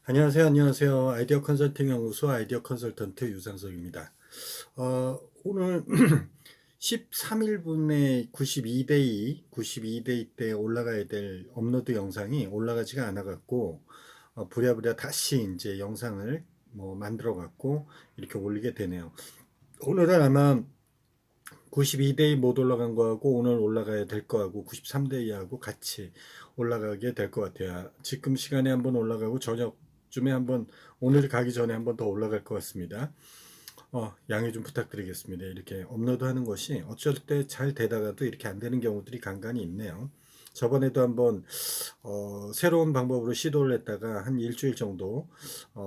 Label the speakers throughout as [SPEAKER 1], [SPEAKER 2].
[SPEAKER 1] 안녕하세요. 아이디어 컨설팅 연구소 아이디어 컨설턴트 유상석입니다. 오늘 13일분에 92데이 때 올라가야 될 업로드 영상이 올라가지가 않아 갖고 부랴부랴 다시 이제 영상을 만들어 갖고 이렇게 올리게 되네요. 오늘은 아마 92데이 못 올라간 거하고 오늘 올라가야 될 거하고 93데이하고 같이 올라가게 될 것 같아요. 지금 시간에 한번 올라가고 저녁쯤에 한번 오늘 가기 전에 한번 더 올라갈 것 같습니다. 양해 좀 부탁드리겠습니다. 이렇게 업로드하는 것이 어쩔 때 잘 되다가도 이렇게 안 되는 경우들이 간간히 있네요. 저번에도 한번 새로운 방법으로 시도를 했다가 한 일주일 정도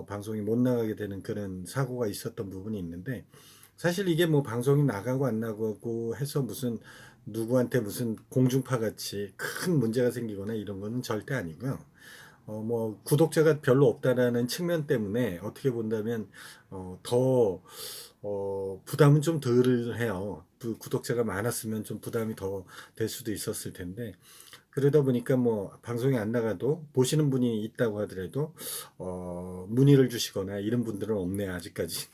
[SPEAKER 1] 방송이 못 나가게 되는 그런 사고가 있었던 부분이 있는데 사실 이게 뭐 방송이 나가고 안 나가고 해서 무슨 누구한테 무슨 공중파 같이 큰 문제가 생기거나 이런 거는 절대 아니고요. 뭐 구독자가 별로 없다라는 측면 때문에 어떻게 본다면 더 부담은 좀 덜 해요. 구독자가 많았으면 좀 부담이 더 될 수도 있었을 텐데 그러다 보니까 뭐 방송이 안 나가도 보시는 분이 있다고 하더라도 문의를 주시거나 이런 분들은 없네요 아직까지.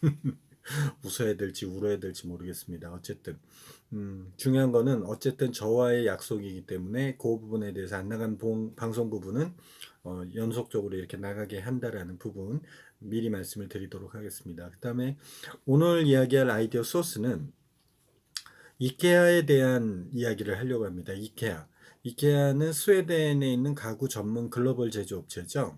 [SPEAKER 1] 웃어야 될지 울어야 될지 모르겠습니다. 어쨌든 중요한 거는 어쨌든 저와의 약속이기 때문에 그 부분에 대해서 안 나간 방송 부분은 연속적으로 이렇게 나가게 한다라는 부분 미리 말씀을 드리도록 하겠습니다. 그 다음에 오늘 이야기할 아이디어 소스는 이케아에 대한 이야기를 하려고 합니다. 이케아는 스웨덴에 있는 가구 전문 글로벌 제조업체죠.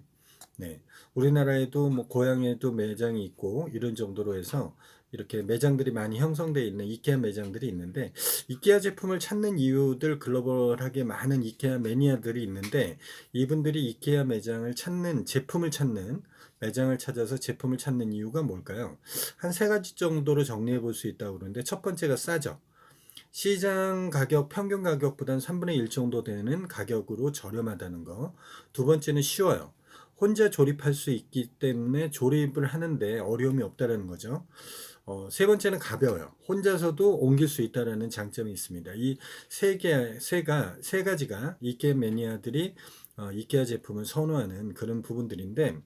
[SPEAKER 1] 네. 우리나라에도 뭐 고향에도 매장이 있고 이런 정도로 해서 이렇게 매장들이 많이 형성되어 있는 이케아 매장들이 있는데 이케아 제품을 찾는 이유들 글로벌하게 많은 이케아 매니아들이 있는데 이분들이 이케아 매장을 찾는 제품을 찾는 매장을 찾아서 제품을 찾는 이유가 뭘까요? 한 세 가지 정도로 정리해 볼 수 있다고 그러는데 첫 번째가 싸죠. 시장 가격, 평균 가격보다는 3분의 1 정도 되는 가격으로 저렴하다는 거. 두 번째는 쉬워요. 혼자 조립할 수 있기 때문에 조립을 하는데 어려움이 없다는 거죠. 세 번째는 가벼워요. 혼자서도 옮길 수 있다는 장점이 있습니다. 이 세 가지가 이케아 매니아들이 이케아 제품을 선호하는 그런 부분들인데,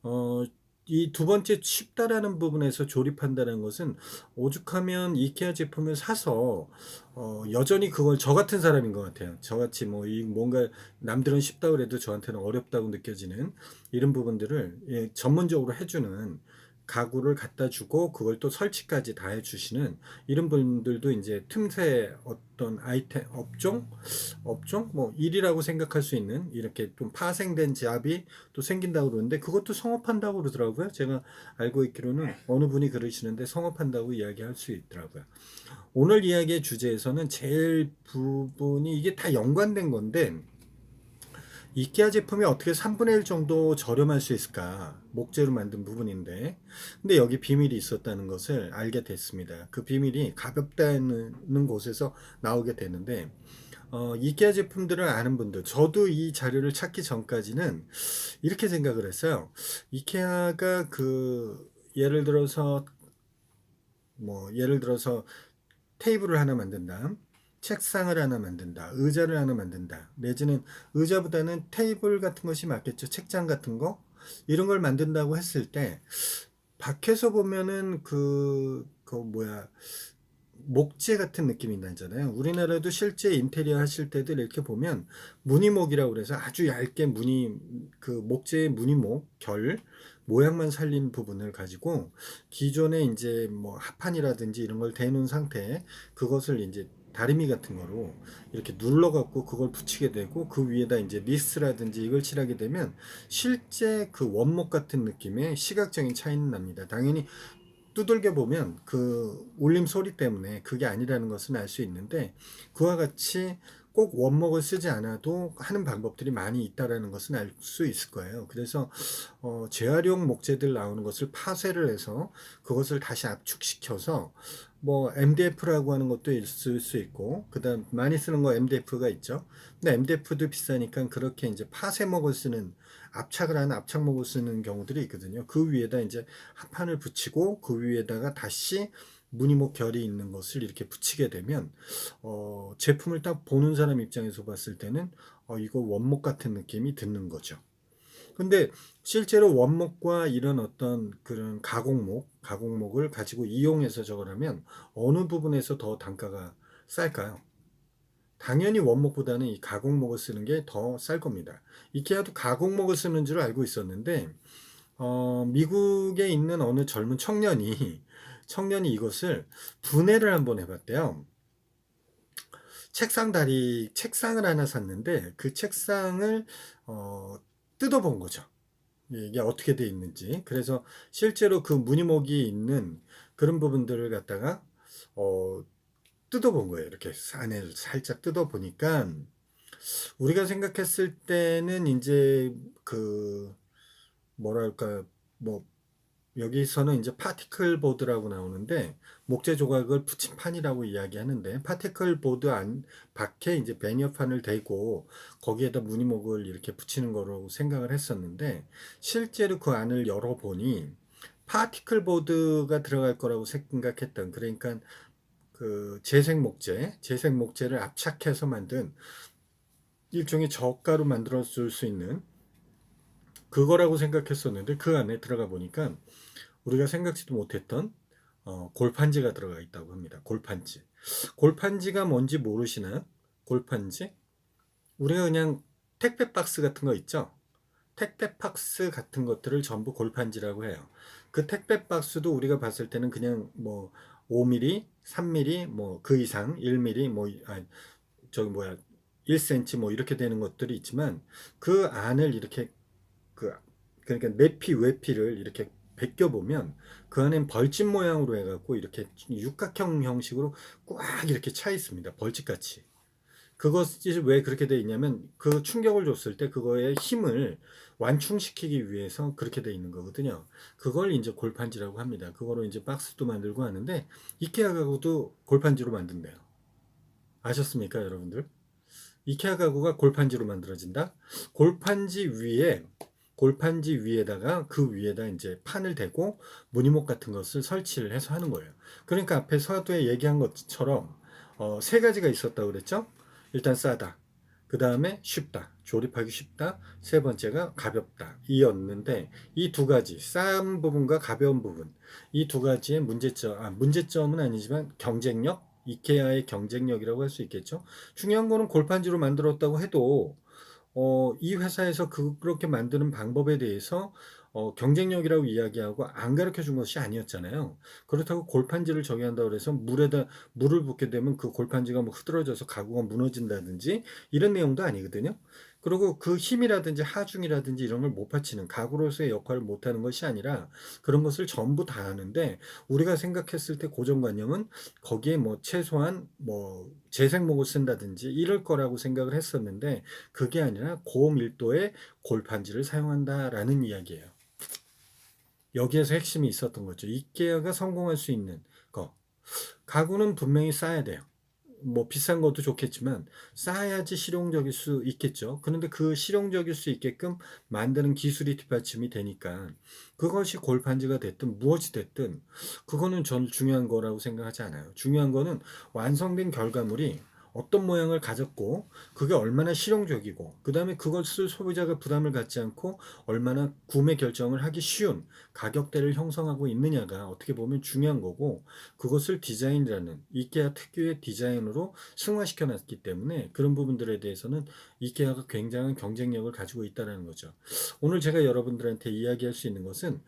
[SPEAKER 1] 어, 이 두 번째 쉽다라는 부분에서 조립한다는 것은 오죽하면 이케아 제품을 사서 여전히 그걸 저 같은 사람인 것 같아요. 저같이 뭐 이 뭔가 남들은 쉽다고 그래도 저한테는 어렵다고 느껴지는 이런 부분들을 전문적으로 해주는 가구를 갖다 주고 그걸 또 설치까지 다 해주시는 이런 분들도 이제 틈새 어떤 아이템 업종 뭐 일이라고 생각할 수 있는 이렇게 좀 파생된 잡이 또 생긴다고 그러는데 그것도 성업한다고 그러더라고요. 제가 알고 있기로는 어느 분이 그러시는데 성업한다고 이야기할 수 있더라고요. 오늘 이야기의 주제에서는 제일 부분이 이게 다 연관된 건데 이케아 제품이 어떻게 3분의 1 정도 저렴할 수 있을까? 목재로 만든 부분인데. 근데 여기 비밀이 있었다는 것을 알게 됐습니다. 그 비밀이 가볍다는 곳에서 나오게 되는데, 이케아 제품들을 아는 분들, 저도 이 자료를 찾기 전까지는 이렇게 생각을 했어요. 이케아가 예를 들어서 테이블을 하나 만든다. 책상을 하나 만든다. 의자를 하나 만든다. 내지는 의자보다는 테이블 같은 것이 맞겠죠. 책장 같은 거. 이런 걸 만든다고 했을 때 밖에서 보면은 목재 같은 느낌이 나잖아요. 우리나라도 실제 인테리어 하실 때도 이렇게 보면 무늬목이라고 그래서 아주 얇게 목재의 무늬목 결 모양만 살린 부분을 가지고 기존에 이제 뭐 합판이라든지 이런 걸 대놓은 상태에 그것을 이제 다리미 같은 거로 이렇게 눌러갖고 그걸 붙이게 되고 그 위에다 이제 니스라든지 이걸 칠하게 되면 실제 그 원목 같은 느낌의 시각적인 차이는 납니다. 당연히 두들겨 보면 그 울림 소리 때문에 그게 아니라는 것은 알 수 있는데 그와 같이 꼭 원목을 쓰지 않아도 하는 방법들이 많이 있다라는 것은 알 수 있을 거예요. 그래서 재활용 목재들 나오는 것을 파쇄를 해서 그것을 다시 압축시켜서 뭐 MDF라고 하는 것도 있을 수 있고 그다음 많이 쓰는 거 MDF가 있죠. 근데 MDF도 비싸니까 그렇게 이제 파쇄목을 쓰는 압착을 하는 압착목을 쓰는 경우들이 있거든요. 그 위에다 이제 합판을 붙이고 그 위에다가 다시 무늬목 결이 있는 것을 이렇게 붙이게 되면 제품을 딱 보는 사람 입장에서 봤을 때는 이거 원목 같은 느낌이 드는 거죠. 근데 실제로 원목과 이런 어떤 그런 가공목을 가지고 이용해서 저걸 하면 어느 부분에서 더 단가가 쌀까요? 당연히 원목보다는 이 가공목을 쓰는 게 더 쌀 겁니다. 이케아도 가공목을 쓰는 줄 알고 있었는데, 미국에 있는 어느 젊은 청년이 이것을 분해를 한번 해봤대요. 책상을 하나 샀는데 그 책상을 어, 뜯어본 거죠. 이게 어떻게 돼 있는지. 그래서 실제로 그 무늬목이 있는 그런 부분들을 갖다가 어, 뜯어본 거예요. 이렇게 안에 살짝 뜯어보니까 우리가 생각했을 때는 이제 그 뭐랄까 뭐 여기서는 이제 파티클 보드라고 나오는데 목재 조각을 붙인 판이라고 이야기하는데 파티클 보드 안 밖에 이제 베니어판을 대고 거기에다 무늬목을 이렇게 붙이는 거라고 생각을 했었는데 실제로 그 안을 열어보니 파티클 보드가 들어갈 거라고 생각했던 그러니까 그 재생 목재를 압착해서 만든 일종의 저가로 만들어 줄 수 있는 그거라고 생각했었는데 그 안에 들어가 보니까 우리가 생각지도 못했던 골판지가 들어가 있다고 합니다. 골판지. 골판지가 뭔지 모르시나요? 골판지? 우리가 그냥 택배 박스 같은 거 있죠? 택배 박스 같은 것들을 전부 골판지라고 해요. 그 택배 박스도 우리가 봤을 때는 그냥 뭐 5mm, 3mm, 뭐 그 이상 1mm, 뭐 저기 뭐야 1cm 뭐 이렇게 되는 것들이 있지만 그 안을 이렇게 그 그러니까 내피 외피를 이렇게 벗겨보면 그 안엔 벌집 모양으로 해갖고 이렇게 육각형 형식으로 꽉 이렇게 차 있습니다. 벌집같이. 그것이 왜 그렇게 돼 있냐면 그 충격을 줬을 때 그거의 힘을 완충시키기 위해서 그렇게 돼 있는 거거든요. 그걸 이제 골판지라고 합니다. 그거로 이제 박스도 만들고 하는데 이케아 가구도 골판지로 만든대요. 아셨습니까, 여러분들? 이케아 가구가 골판지로 만들어진다. 골판지 위에 골판지 위에다가 그 위에다 이제 판을 대고 무늬목 같은 것을 설치를 해서 하는 거예요. 그러니까 앞에 서두에 얘기한 것처럼 세 가지가 있었다고 그랬죠. 일단 싸다. 그 다음에 쉽다. 조립하기 쉽다. 세 번째가 가볍다. 이었는데 이 두 가지 싼 부분과 가벼운 부분 이 두 가지의 문제점은 아니지만 경쟁력 이케아의 경쟁력이라고 할 수 있겠죠. 중요한 거는 골판지로 만들었다고 해도 이 회사에서 그렇게 만드는 방법에 대해서 경쟁력이라고 이야기하고 안 가르쳐 준 것이 아니었잖아요. 그렇다고 골판지를 저기 한다고 해서 물을 붓게 되면 그 골판지가 뭐 흐드러져서 가구가 무너진다든지 이런 내용도 아니거든요. 그리고 그 힘이라든지 하중이라든지 이런 걸 못 받치는 가구로서의 역할을 못 하는 것이 아니라 그런 것을 전부 다 하는데 우리가 생각했을 때 고정관념은 거기에 뭐 최소한 뭐 재생목을 쓴다든지 이럴 거라고 생각을 했었는데 그게 아니라 고밀도의 골판지를 사용한다라는 이야기예요. 여기에서 핵심이 있었던 거죠. 이케아가 성공할 수 있는 거. 가구는 분명히 싸야 돼요. 뭐 비싼 것도 좋겠지만 싸야지 실용적일 수 있겠죠. 그런데 그 실용적일 수 있게끔 만드는 기술이 뒷받침이 되니까 그것이 골판지가 됐든 무엇이 됐든 그거는 전 중요한 거라고 생각하지 않아요. 중요한 거는 완성된 결과물이 어떤 모양을 가졌고 그게 얼마나 실용적이고 그 다음에 그것을 소비자가 부담을 갖지 않고 얼마나 구매 결정을 하기 쉬운 가격대를 형성하고 있느냐가 어떻게 보면 중요한 거고 그것을 디자인이라는 이케아 특유의 디자인으로 승화시켜 놨기 때문에 그런 부분들에 대해서는 이케아가 굉장한 경쟁력을 가지고 있다는 거죠. 오늘 제가 여러분들한테 이야기할 수 있는 것은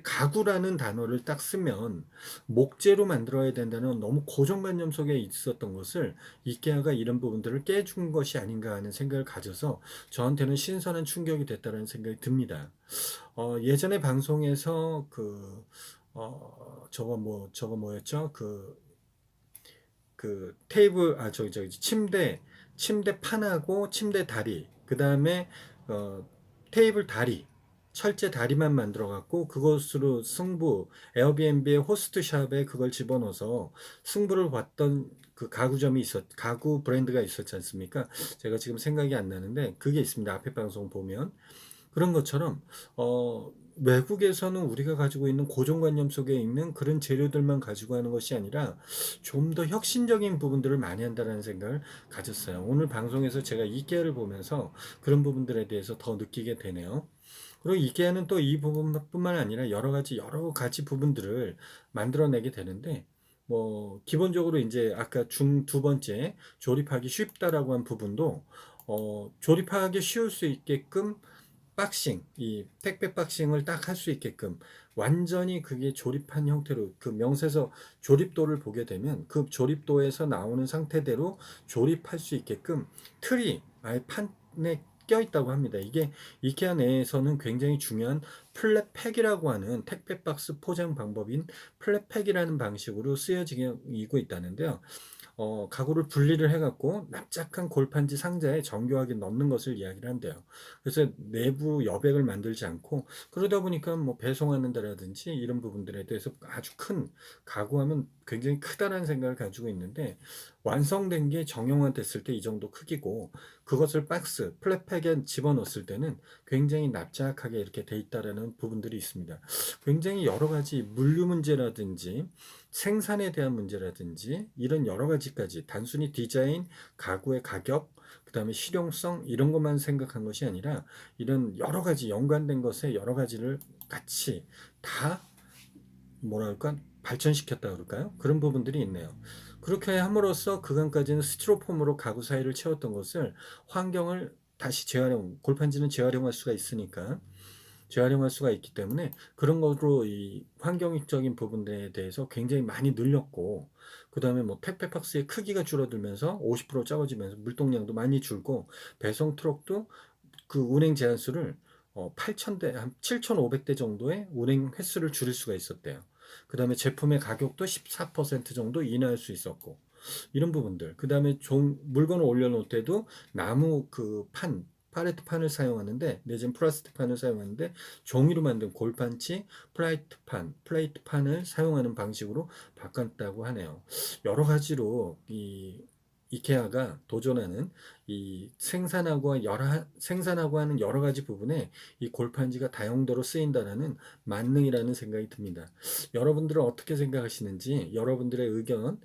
[SPEAKER 1] 가구라는 단어를 딱 쓰면 목재로 만들어야 된다는 너무 고정관념 속에 있었던 것을 이케아가 이런 부분들을 깨준 것이 아닌가 하는 생각을 가져서 저한테는 신선한 충격이 됐다는 생각이 듭니다. 예전에 방송에서 저거 뭐였죠? 그 테이블, 저기, 침대 판하고 침대 다리, 그 다음에, 어, 테이블 다리, 철제 다리만 만들어 갖고 그것으로 에어비앤비의 호스트샵에 그걸 집어넣어서 승부를 봤던 그 가구 브랜드가 있었지 않습니까? 제가 지금 생각이 안 나는데 그게 있습니다. 앞에 방송 보면. 그런 것처럼 외국에서는 우리가 가지고 있는 고정관념 속에 있는 그런 재료들만 가지고 하는 것이 아니라 좀 더 혁신적인 부분들을 많이 한다는 생각을 가졌어요. 오늘 방송에서 제가 이케아를 보면서 그런 부분들에 대해서 더 느끼게 되네요. 그리고 이케아는 또 이 부분뿐만 아니라 여러 가지 부분들을 만들어내게 되는데, 뭐 기본적으로 이제 아까 중 두 번째 조립하기 쉽다라고 한 부분도 조립하기 쉬울 수 있게끔 박싱, 이 택배 박싱을 딱 할 수 있게끔 완전히 그게 조립한 형태로 그 명세서 조립도를 보게 되면 그 조립도에서 나오는 상태대로 조립할 수 있게끔 틀이 아예 판에 껴 있다고 합니다. 이게 이케아 내에서는 굉장히 중요한 플랫팩이라고 하는 택배 박스 포장 방법인 플랫팩이라는 방식으로 쓰여지고 있다는데요. 가구를 분리를 해갖고 납작한 골판지 상자에 정교하게 넣는 것을 이야기를 한대요. 그래서 내부 여백을 만들지 않고 그러다 보니까 뭐 배송하는 데라든지 이런 부분들에 대해서 아주 큰 가구하면 굉장히 크다라는 생각을 가지고 있는데 완성된 게 정형화됐을 때 이 정도 크기고 그것을 박스, 플랫팩에 집어넣었을 때는 굉장히 납작하게 이렇게 돼 있다라는 부분들이 있습니다. 굉장히 여러 가지 물류 문제라든지 생산에 대한 문제라든지 이런 여러 가지까지 단순히 디자인, 가구의 가격, 그 다음에 실용성 이런 것만 생각한 것이 아니라 이런 여러 가지 연관된 것에 여러 가지를 같이 다 뭐랄까 발전시켰다 그럴까요? 그런 부분들이 있네요. 그렇게 함으로써 그간까지는 스티로폼으로 가구 사이를 채웠던 것을 환경을 다시 재활용, 골판지는 재활용할 수가 있으니까 재활용할 수가 있기 때문에 그런 것으로 이 환경적인 부분에 대해서 굉장히 많이 늘렸고 그 다음에 뭐 택배 박스의 크기가 줄어들면서 50% 작아지면서 물동량도 많이 줄고 배송 트럭도 그 운행 제한수를 8,000대, 한 7,500대 정도의 운행 횟수를 줄일 수가 있었대요. 그 다음에 제품의 가격도 14% 정도 인하할 수 있었고 이런 부분들. 그 다음에 물건을 올려놓을 때도 나무 그 팔레트 판을 사용하는데, 내지는 플라스틱 판을 사용하는데, 종이로 만든 골판치, 플레이트 판을 사용하는 방식으로 바꿨다고 하네요. 여러 가지로 이 이케아가 도전하는 이 생산하고 하는 여러 가지 부분에 이 골판지가 다용도로 쓰인다라는 만능이라는 생각이 듭니다. 여러분들은 어떻게 생각하시는지 여러분들의 의견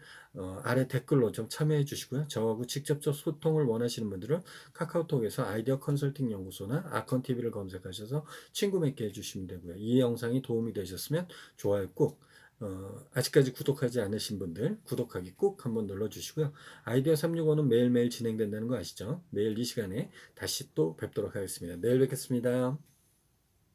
[SPEAKER 1] 아래 댓글로 좀 참여해 주시고요. 저하고 직접적 소통을 원하시는 분들은 카카오톡에서 아이디어 컨설팅 연구소나 아컨TV를 검색하셔서 친구 맺게 해주시면 되고요. 이 영상이 도움이 되셨으면 좋아요 꼭 아직까지 구독하지 않으신 분들 구독하기 꼭 한번 눌러주시고요. 아이디어 365는 매일매일 진행된다는 거 아시죠? 매일 이 시간에 다시 또 뵙도록 하겠습니다. 내일 뵙겠습니다.